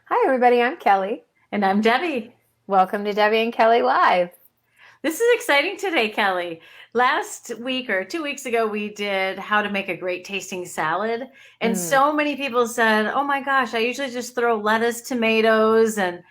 Hi, everybody. I'm Kelly. And I'm Debbie. Welcome to Debbie and Kelly Live. This is exciting today, Kelly. Last week or 2 weeks ago, we did how to make a great tasting salad. And Mm. so many people said, oh my gosh, I usually just throw lettuce, tomatoes, and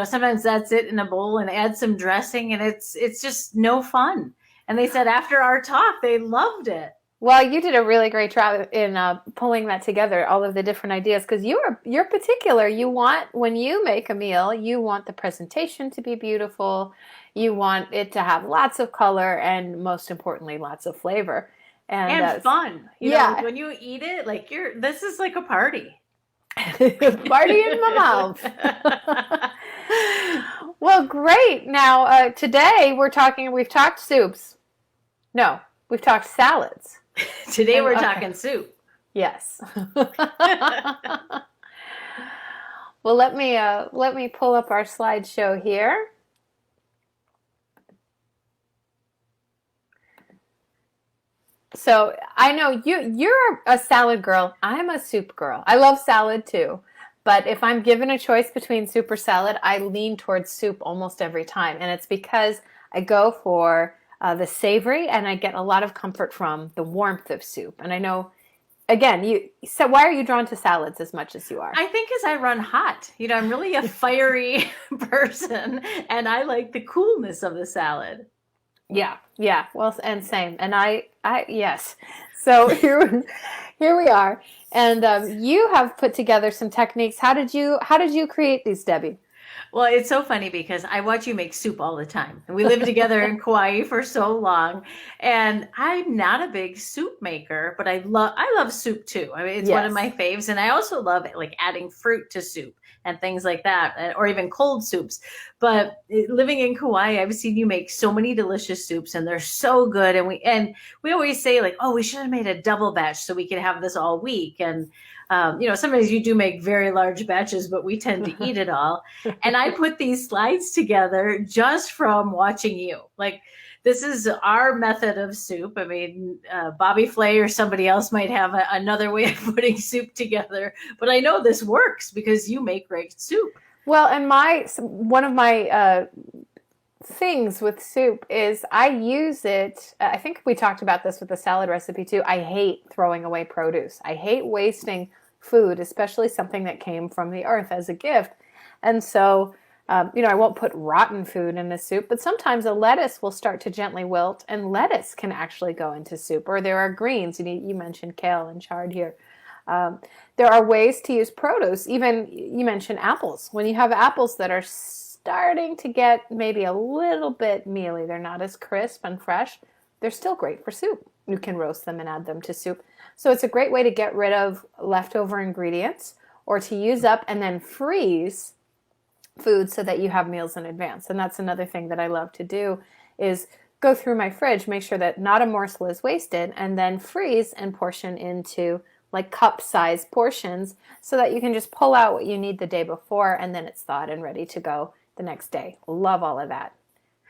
sometimes that's it in a bowl and add some dressing, and it's just no fun. And they said after our talk, they loved it. Well, you did a really great job in pulling that together, all of the different ideas, because you're particular. You want when you make a meal, you want the presentation to be beautiful. You want it to have lots of color and, most importantly, lots of flavor. And And fun. yeah, When you eat it, like this is like a party. party in my mouth. Well, great. Now, today we've talked soups. No, we've talked salads. Today And we're okay, talking soup. yes. Well, let me pull up our slideshow here. So I know you're a salad girl. I'm a soup girl. I love salad too. But if I'm given a choice between soup or salad, I lean towards soup almost every time. And it's because I go for the savory and I get a lot of comfort from the warmth of soup. And I know, again, so why are you drawn to salads as much as you are? I think as I run hot, I'm really a fiery person and I like the coolness of the salad. Yeah, yeah. Well, and same. And yes. So here we are. And you have put together some techniques. How did you create these, Debbie? Well, it's so funny because I watch you make soup all the time. And we lived together in Kauai for so long. And I'm not a big soup maker, but I love soup too. I mean, it's one of Yes. my faves. And I also love like adding fruit to soup and things like that, or even cold soups. But living in Kauai, I've seen you make so many delicious soups and they're so good. And we always say like, oh, we should have made a double batch so we could have this all week. And sometimes you do make very large batches, but we tend to eat it all. And I put these slides together just from watching you. Like, this is our method of soup. I mean, Bobby Flay or somebody else might have another way of putting soup together, but I know this works because you make great soup. Well, and one of my things with soup is I use it. I think we talked about this with the salad recipe too. I hate throwing away produce. I hate wasting food, especially something that came from the earth as a gift. And so, I won't put rotten food in a soup, but sometimes a lettuce will start to gently wilt, and lettuce can actually go into soup. Or there are greens. You mentioned kale and chard here. Um, there are ways to use produce. Even you mentioned apples. When you have apples that are starting to get maybe a little bit mealy, they're not as crisp and fresh, they're still great for soup. You can roast them and add them to soup. So it's a great way to get rid of leftover ingredients or to use up and then freeze food so that you have meals in advance. And that's another thing that I love to do is go through my fridge, make sure that not a morsel is wasted, and then freeze and portion into like cup size portions so that you can just pull out what you need the day before and then it's thawed and ready to go the next day. Love all of that.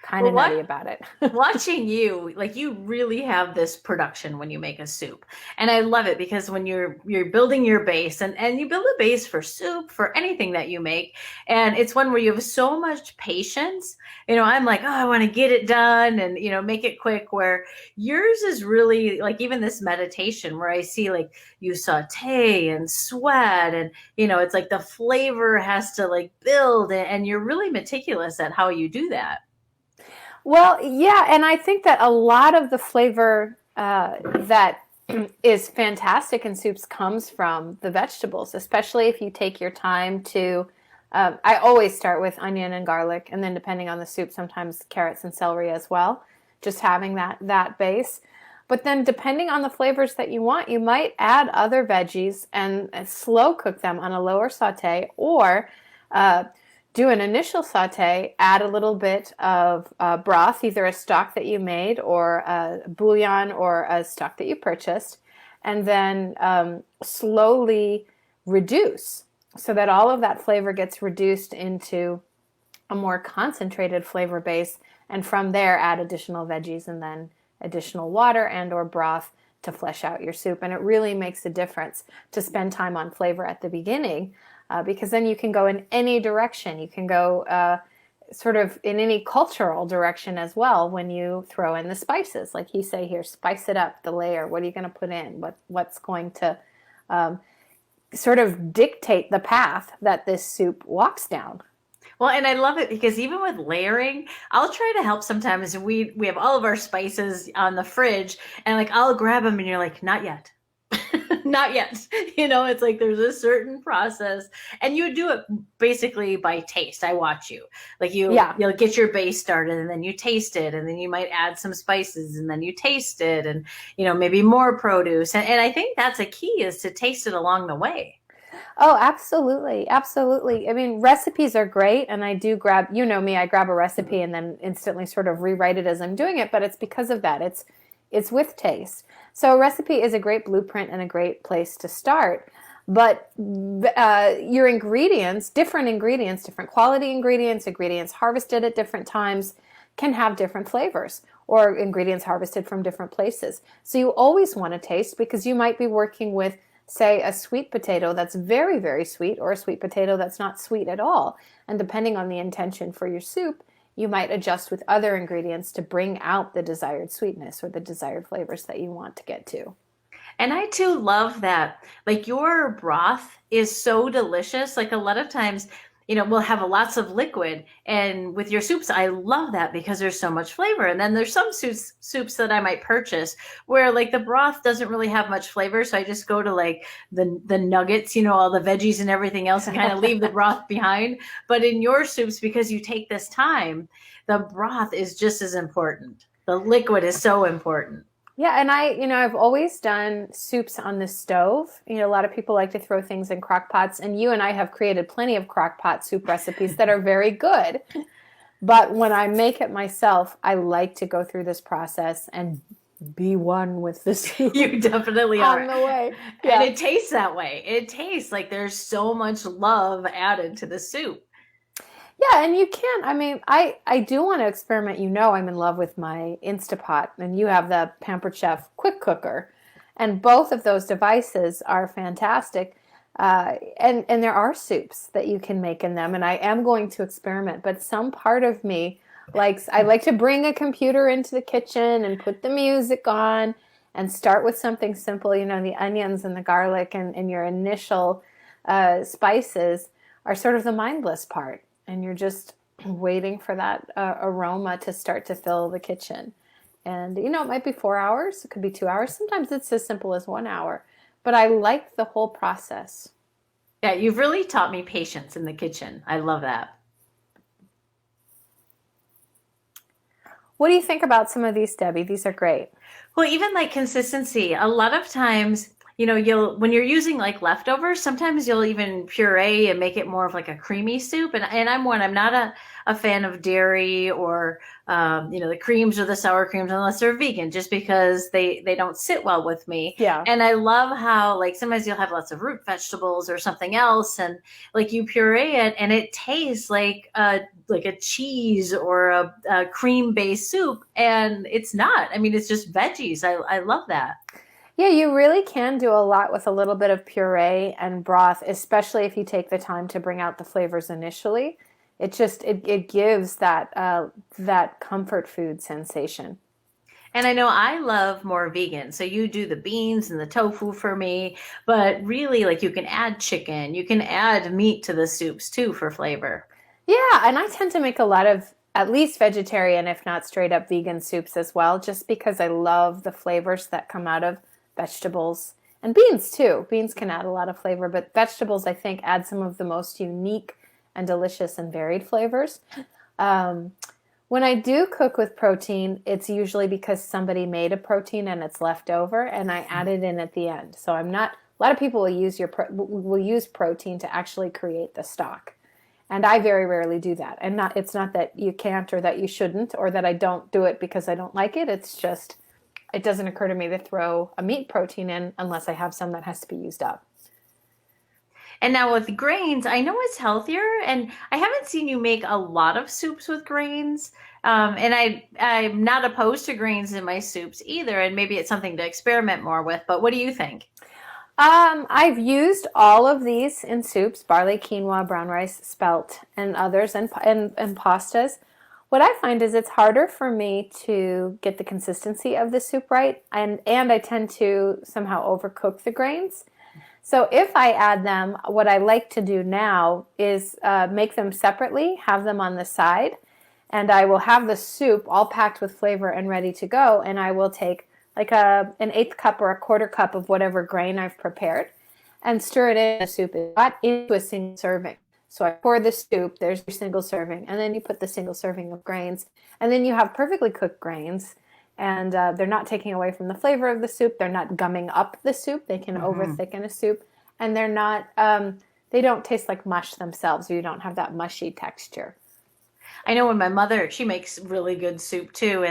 Kind Well, of nutty about it. watching you, like, you really have this production when you make a soup, and I love it because when you're building your base, and you build a base for soup, for anything that you make, and it's one where you have so much patience. I'm like, oh, I want to get it done and make it quick, where yours is really like, even this meditation where I see like you saute and sweat, and it's like the flavor has to like build, and you're really meticulous at how you do that. Well, yeah, and I think that a lot of the flavor that is fantastic in soups comes from the vegetables, especially if you take your time to. I always start with onion and garlic, and then depending on the soup, sometimes carrots and celery as well. Just having that base. But then, depending on the flavors that you want, you might add other veggies and slow cook them on a lower saute, or uh, do an initial saute, add a little bit of broth, either a stock that you made or a bouillon or a stock that you purchased, and then slowly reduce so that all of that flavor gets reduced into a more concentrated flavor base. And from there, add additional veggies and then additional water and or broth to flesh out your soup. And it really makes a difference to spend time on flavor at the beginning because then you can go in any direction. You can go sort of in any cultural direction as well when you throw in the spices. Like you say here, spice it up, the layer. What are you going to put in? What's going to sort of dictate the path that this soup walks down? Well, and I love it because even with layering, I'll try to help sometimes. We have all of our spices on the fridge, and like I'll grab them, and you're like, not yet. Not yet. It's like there's a certain process, and you do it basically by taste. I watch you. Like Yeah. you'll get your base started, and then you taste it, and then you might add some spices, and then you taste it, and maybe more produce. And I think that's a key, is to taste it along the way. Oh, absolutely. Absolutely. I mean, recipes are great. And I do grab, you know me, I grab a recipe and then instantly sort of rewrite it as I'm doing it. But it's because of that. It's with taste. So a recipe is a great blueprint and a great place to start. But your ingredients, different quality ingredients, ingredients harvested at different times can have different flavors, or ingredients harvested from different places. So you always want to taste, because you might be working with, say, a sweet potato that's very, very sweet, or a sweet potato that's not sweet at all. And depending on the intention for your soup, you might adjust with other ingredients to bring out the desired sweetness or the desired flavors that you want to get to. And I too love that. Like, your broth is so delicious. Like, a lot of times, we'll have lots of liquid, and with your soups, I love that because there's so much flavor. And then there's some soups that I might purchase where like the broth doesn't really have much flavor. So I just go to like the nuggets, all the veggies and everything else, and kind of leave the broth behind. But in your soups, because you take this time, the broth is just as important. The liquid is so important. Yeah, and I've always done soups on the stove. A lot of people like to throw things in crock pots, and you and I have created plenty of crock pot soup recipes that are very good. But when I make it myself, I like to go through this process and be one with the soup. You definitely are. On the way. Yeah. And it tastes that way. It tastes like there's so much love added to the soup. Yeah, and you can. I mean, I do want to experiment. I'm in love with my Instapot, and you have the Pampered Chef quick cooker, and both of those devices are fantastic. And there are soups that you can make in them, and I am going to experiment. But some part of me I like to bring a computer into the kitchen and put the music on and start with something simple. The onions and the garlic and your initial spices are sort of the mindless part. And you're just waiting for that aroma to start to fill the kitchen. And, it might be 4 hours. It could be 2 hours. Sometimes it's as simple as 1 hour. But I like the whole process. Yeah, you've really taught me patience in the kitchen. I love that. What do you think about some of these, Debbie? These are great. Well, even like consistency, a lot of times, when you're using like leftovers, sometimes you'll even puree and make it more of like a creamy soup. And I'm not a fan of dairy or, the creams or the sour creams unless they're vegan, just because they don't sit well with me. Yeah. And I love how like sometimes you'll have lots of root vegetables or something else, and like you puree it and it tastes like a cheese or a cream based soup. And it's not. I mean, it's just veggies. I love that. Yeah, you really can do a lot with a little bit of puree and broth, especially if you take the time to bring out the flavors initially. It gives that comfort food sensation. And I know I love more vegan. So you do the beans and the tofu for me, but really like you can add chicken, you can add meat to the soups too for flavor. Yeah, and I tend to make a lot of at least vegetarian, if not straight up vegan soups as well, just because I love the flavors that come out of vegetables and beans too. Beans can add a lot of flavor, but vegetables, I think, add some of the most unique and delicious and varied flavors. When I do cook with protein, it's usually because somebody made a protein and it's left over, and I add it in at the end. So I'm not. A lot of people will use protein to actually create the stock, and I very rarely do that. And it's not that you can't or that you shouldn't or that I don't do it because I don't like it. It's just it doesn't occur to me to throw a meat protein in unless I have some that has to be used up. And now with grains, I know it's healthier, and I haven't seen you make a lot of soups with grains. And I'm not opposed to grains in my soups either, and maybe it's something to experiment more with. But what do you think? I've used all of these in soups: barley, quinoa, brown rice, spelt, and others, and pastas. What I find is it's harder for me to get the consistency of the soup right, and I tend to somehow overcook the grains. So if I add them, what I like to do now is make them separately, have them on the side, and I will have the soup all packed with flavor and ready to go. And I will take like an eighth cup or a quarter cup of whatever grain I've prepared and stir it in the soup. It's not into a single serving. So I pour the soup, there's your single serving, and then you put the single serving of grains, and then you have perfectly cooked grains, and they're not taking away from the flavor of the soup. They're not gumming up the soup. They can over thicken a soup, and they're not. They don't taste like mush themselves, or you don't have that mushy texture. I know when my mother, she makes really good soup too,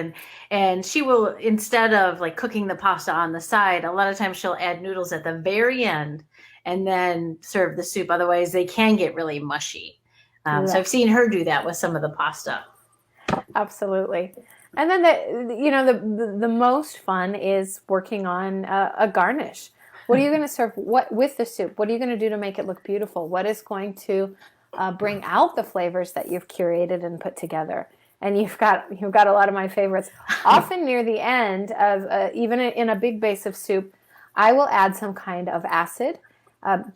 and she will, instead of like cooking the pasta on the side, a lot of times she'll add noodles at the very end and then serve the soup. Otherwise, they can get really mushy. So Yeah. I've seen her do that with some of the pasta. Absolutely. And then the most fun is working on a garnish. What are you going to serve what with the soup? What are you going to do to make it look beautiful? What is going to bring out the flavors that you've curated and put together? And you've got a lot of my favorites. Often near the end of even in a big base of soup, I will add some kind of acid.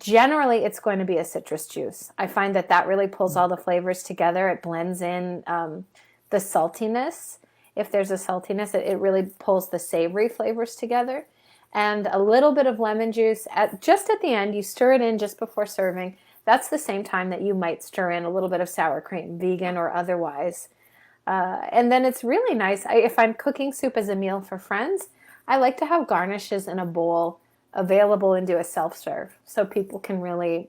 Generally, it's going to be a citrus juice. I find that really pulls all the flavors together. It blends in the saltiness. If there's a saltiness, it really pulls the savory flavors together. And a little bit of lemon juice just at the end. You stir it in just before serving. That's the same time that you might stir in a little bit of sour cream, vegan or otherwise. And then it's really nice. If I'm cooking soup as a meal for friends, I like to have garnishes in a bowl available and do a self-serve so people can really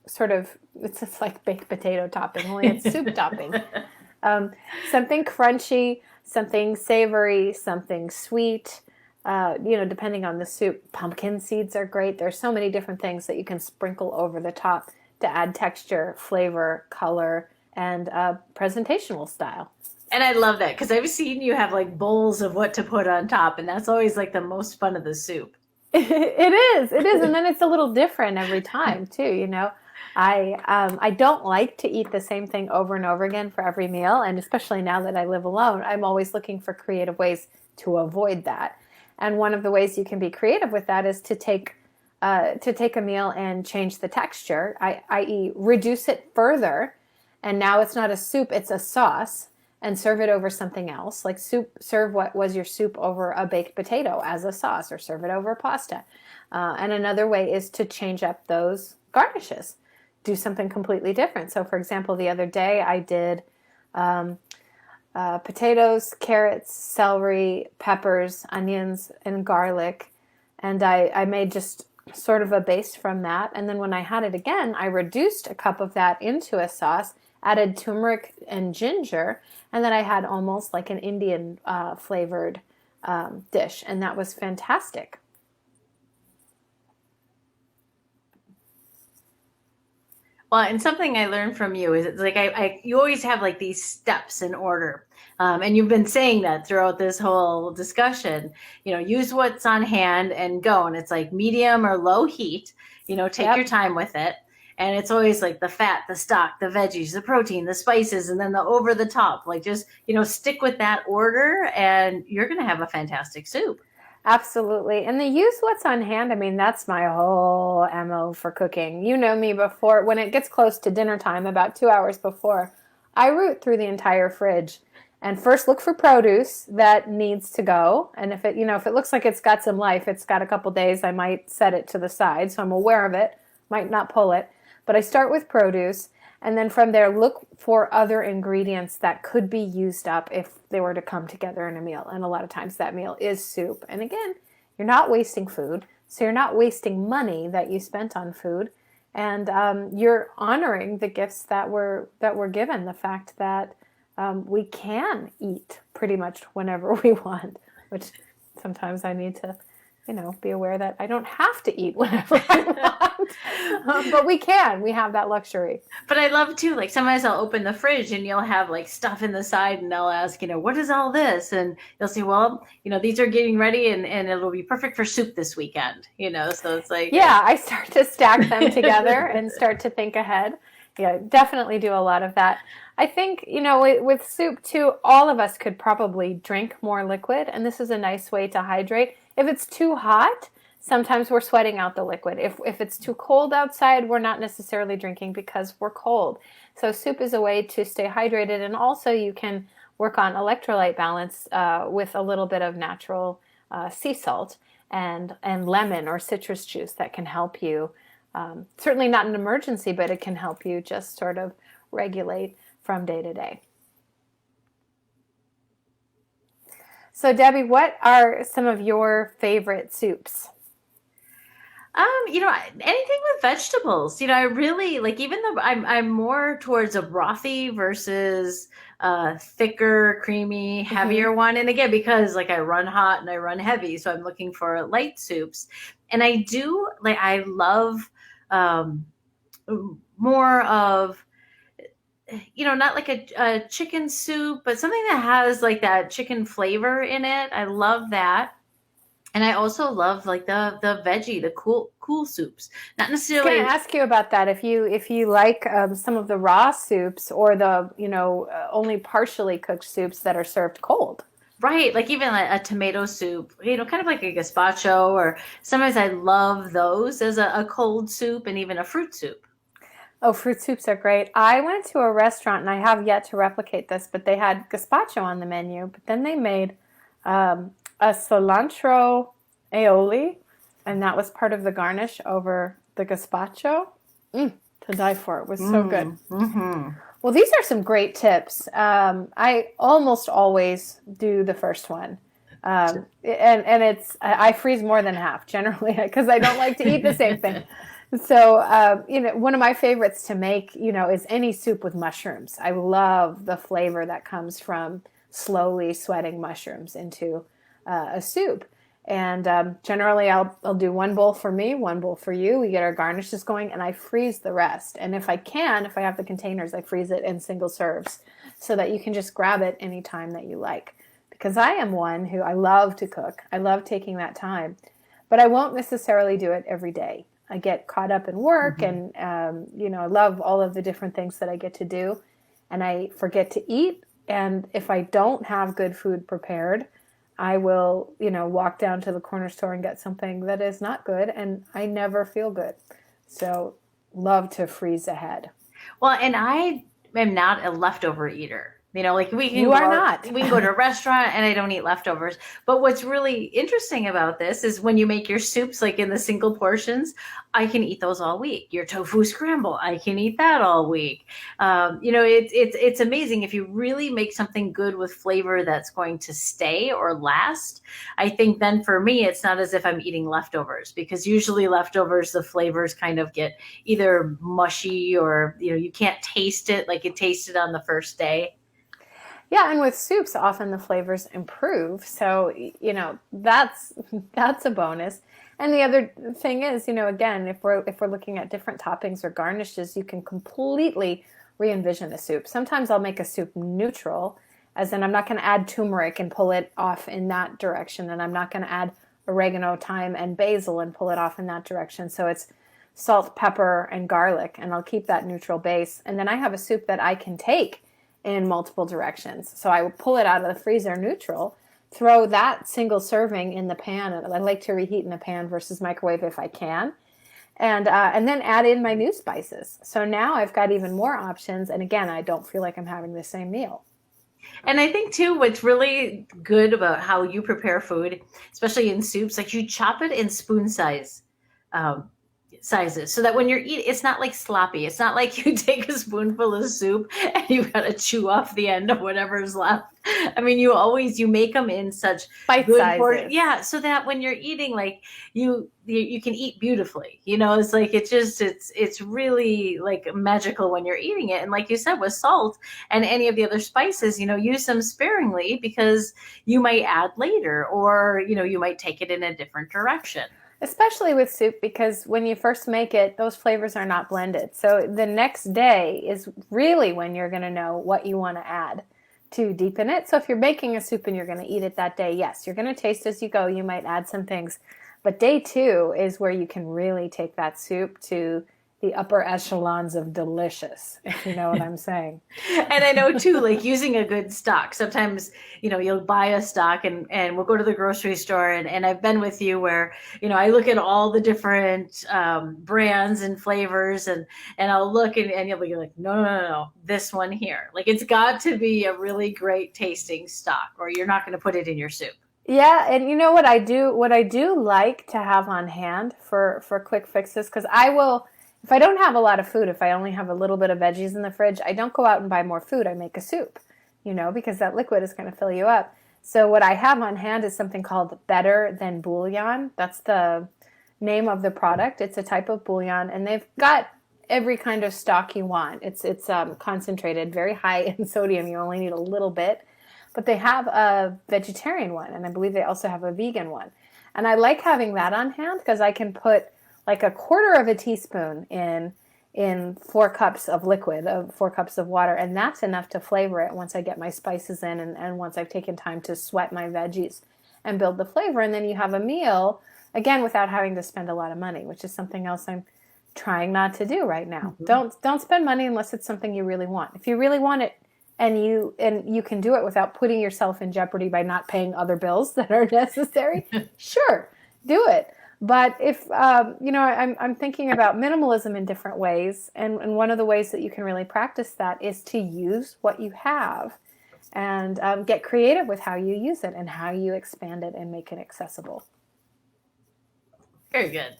sort of, it's just like baked potato topping, only it's soup topping. Something crunchy, something savory, something sweet, depending on the soup. Pumpkin seeds are great. There's so many different things that you can sprinkle over the top to add texture, flavor, color, and presentational style. And I love that because I've seen you have like bowls of what to put on top, and that's always like the most fun of the soup. It is, and then it's a little different every time too. I don't like to eat the same thing over and over again for every meal, and especially now that I live alone, I'm always looking for creative ways to avoid that. And one of the ways you can be creative with that is to take a meal and change the texture, i.e., reduce it further, and now it's not a soup, it's a sauce, and serve it over something else. Like serve what was your soup over a baked potato as a sauce, or serve it over pasta. And another way is to change up those garnishes. Do something completely different. So, for example, the other day I did potatoes, carrots, celery, peppers, onions, and garlic. And I made just sort of a base from that. And then when I had it again, I reduced a cup of that into a sauce, added turmeric and ginger, and then I had almost like an Indian flavored dish. And that was fantastic. Well, and something I learned from you is it's like you always have like these steps in order. And you've been saying that throughout this whole discussion, use what's on hand and go. And it's like medium or low heat, take your time with it. And it's always like the fat, the stock, the veggies, the protein, the spices, and then the over the top. Like just, stick with that order and you're going to have a fantastic soup. Absolutely. And the use what's on hand, I mean, that's my whole MO for cooking. You know me before, when it gets close to dinner time, about 2 hours before, I root through the entire fridge and first look for produce that needs to go. And if it looks like it's got some life, it's got a couple days, I might set it to the side. So I'm aware of it, might not pull it. But I start with produce, and then from there look for other ingredients that could be used up if they were to come together in a meal. And a lot of times that meal is soup. And again, you're not wasting food, so you're not wasting money that you spent on food, and you're honoring the gifts that were given. The fact that we can eat pretty much whenever we want, which sometimes I need to be aware that I don't have to eat whenever I want. But we can. We have that luxury. But I love too, like sometimes I'll open the fridge and you'll have like stuff in the side and I'll ask, what is all this? And you'll say, well, these are getting ready and it'll be perfect for soup this weekend, so it's like. Yeah, I start to stack them together and start to think ahead. Yeah, definitely do a lot of that. I think, with soup too, all of us could probably drink more liquid, and this is a nice way to hydrate. If it's too hot, sometimes we're sweating out the liquid. If it's too cold outside, we're not necessarily drinking because we're cold. So soup is a way to stay hydrated, and also you can work on electrolyte balance with a little bit of natural sea salt and lemon or citrus juice that can help you. Certainly not an emergency, but it can help you just sort of regulate from day to day. So Debbie, what are some of your favorite soups? Anything with vegetables. I really like, even though I'm more towards a brothy versus thicker, creamy, heavier one. And again, because like I run hot and I run heavy, so I'm looking for light soups. And I love more of, not like a chicken soup, but something that has like that chicken flavor in it. I love that. And I also love like the veggie, the cool soups. Not necessarily. I was going to ask you about that. If you like some of the raw soups or the only partially cooked soups that are served cold. Right, like even a tomato soup, kind of like a gazpacho, or sometimes I love those as a cold soup, and even a fruit soup. Oh, fruit soups are great. I went to a restaurant, and I have yet to replicate this, but they had gazpacho on the menu, but then they made a cilantro aioli, and that was part of the garnish over the gazpacho. To die for. It was so good. Mm-hmm. Well, these are some great tips. I almost always do the first one. And I freeze more than half generally because I don't like to eat the same thing. So, one of my favorites to make, is any soup with mushrooms. I love the flavor that comes from slowly sweating mushrooms into a soup. And generally, I'll do one bowl for me, one bowl for you. We get our garnishes going, and I freeze the rest. And if I have the containers, I freeze it in single serves so that you can just grab it anytime that you like. Because I am one who I love to cook. I love taking that time. But I won't necessarily do it every day. I get caught up in work and, I love all of the different things that I get to do. And I forget to eat. And if I don't have good food prepared, I will, walk down to the corner store and get something that is not good. And I never feel good. So love to freeze ahead. Well, and I am not a leftover eater. Like we can. You are not. We can go to a restaurant and I don't eat leftovers. But what's really interesting about this is when you make your soups like in the single portions, I can eat those all week. Your tofu scramble, I can eat that all week. It's amazing if you really make something good with flavor that's going to stay or last. I think then for me, it's not as if I'm eating leftovers, because usually leftovers, the flavors kind of get either mushy or you can't taste it like you tasted on the first day. Yeah, and with soups, often the flavors improve. So, that's a bonus. And the other thing is, again, if we're looking at different toppings or garnishes, you can completely re-envision a soup. Sometimes I'll make a soup neutral, as in I'm not going to add turmeric and pull it off in that direction, and I'm not going to add oregano, thyme, and basil and pull it off in that direction. So it's salt, pepper, and garlic, and I'll keep that neutral base. And then I have a soup that I can take in multiple directions. So I will pull it out of the freezer neutral, throw that single serving in the pan. And I like to reheat in the pan versus microwave if I can. And then add in my new spices. So now I've got even more options. And again, I don't feel like I'm having the same meal. And I think too, what's really good about how you prepare food, especially in soups, like you chop it in spoon size sizes so that when you're eating, it's not like sloppy. It's not like you take a spoonful of soup and you got to chew off the end of whatever's left. I mean, you make them in such Bite good sizes. yeah, so that when you're eating, like you can eat beautifully. It's like it's really like magical when you're eating it. And like you said, with salt and any of the other spices, use them sparingly because you might add later, or you might take it in a different direction. Especially with soup, because when you first make it, those flavors are not blended. So the next day is really when you're going to know what you want to add to deepen it. So if you're making a soup and you're going to eat it that day, yes, you're going to taste as you go. You might add some things. But day 2 is where you can really take that soup to the upper echelons of delicious, if you know what I'm saying. And I know too, like using a good stock. Sometimes, you'll buy a stock and we'll go to the grocery store and I've been with you where, I look at all the different brands and flavors and I'll look and you'll be like, no, this one here. Like it's got to be a really great tasting stock or you're not going to put it in your soup. Yeah, and you know what I do? What I do like to have on hand for quick fixes, because I will, if I don't have a lot of food, if I only have a little bit of veggies in the fridge, I don't go out and buy more food. I make a soup, because that liquid is going to fill you up. So what I have on hand is something called Better Than Bouillon. That's the name of the product. It's a type of bouillon, and they've got every kind of stock you want. It's concentrated, very high in sodium. You only need a little bit. But they have a vegetarian one, and I believe they also have a vegan one. And I like having that on hand because I can put like a quarter of a teaspoon in 4 cups of liquid, 4 cups of water, and that's enough to flavor it once I get my spices in and once I've taken time to sweat my veggies and build the flavor. And then you have a meal, again, without having to spend a lot of money, which is something else I'm trying not to do right now. Mm-hmm. Don't spend money unless it's something you really want. If you really want it, and you can do it without putting yourself in jeopardy by not paying other bills that are necessary, sure, do it. But if I'm thinking about minimalism in different ways, and one of the ways that you can really practice that is to use what you have, and get creative with how you use it and how you expand it and make it accessible. Very good.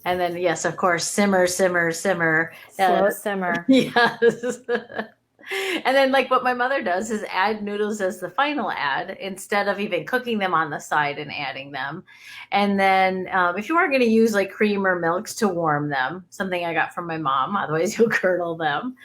And then, yes, of course, simmer. Slow simmer. Yes. And then, like what my mother does is add noodles as the final add instead of even cooking them on the side and adding them. And then if you aren't going to use like cream or milks to warm them, something I got from my mom, otherwise you'll curdle them.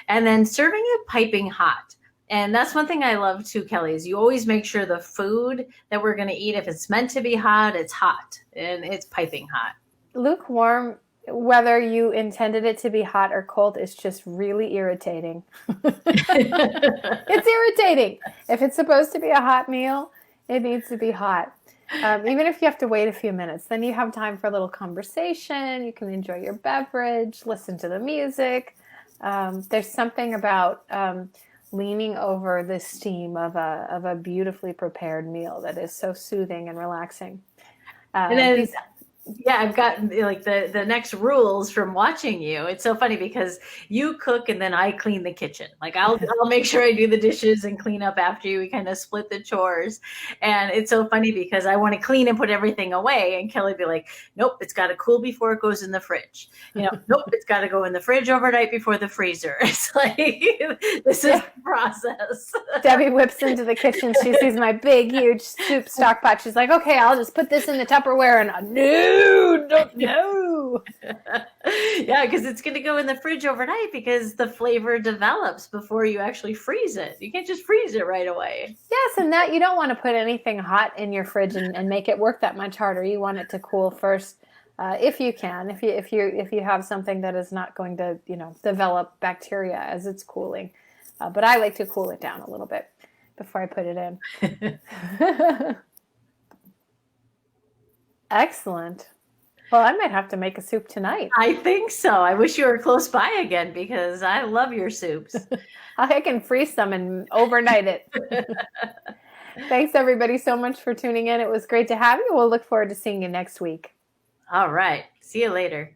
And then serving it piping hot. And that's one thing I love too, Kelly, is you always make sure the food that we're going to eat, if it's meant to be hot, it's hot and it's piping hot. Lukewarm, whether you intended it to be hot or cold, is just really irritating. It's irritating. If it's supposed to be a hot meal, it needs to be hot. Even if you have to wait a few minutes, then you have time for a little conversation. You can enjoy your beverage, listen to the music. There's something about leaning over the steam of a beautifully prepared meal that is so soothing and relaxing. And then, yeah, I've got like the next rules from watching you. It's so funny because you cook and then I clean the kitchen. Like I'll make sure I do the dishes and clean up after you. We kind of split the chores. And it's so funny because I want to clean and put everything away. And Kelly be like, nope, it's got to cool before it goes in the fridge. Nope, it's got to go in the fridge overnight before the freezer. It's like, this is the process. Debbie whips into the kitchen. She sees my big, huge soup stock pot. She's like, okay, I'll just put this in the Tupperware. And no. Yeah, because it's going to go in the fridge overnight because the flavor develops before you actually freeze it. You can't just freeze it right away. Yes, and that you don't want to put anything hot in your fridge and make it work that much harder. You want it to cool first, if you can. If you have something that is not going to develop bacteria as it's cooling, but I like to cool it down a little bit before I put it in. Excellent. Well, I might have to make a soup tonight. I think so. I wish you were close by again because I love your soups. I can freeze some and overnight it. Thanks, everybody, so much for tuning in. It was great to have you. We'll look forward to seeing you next week. All right. See you later.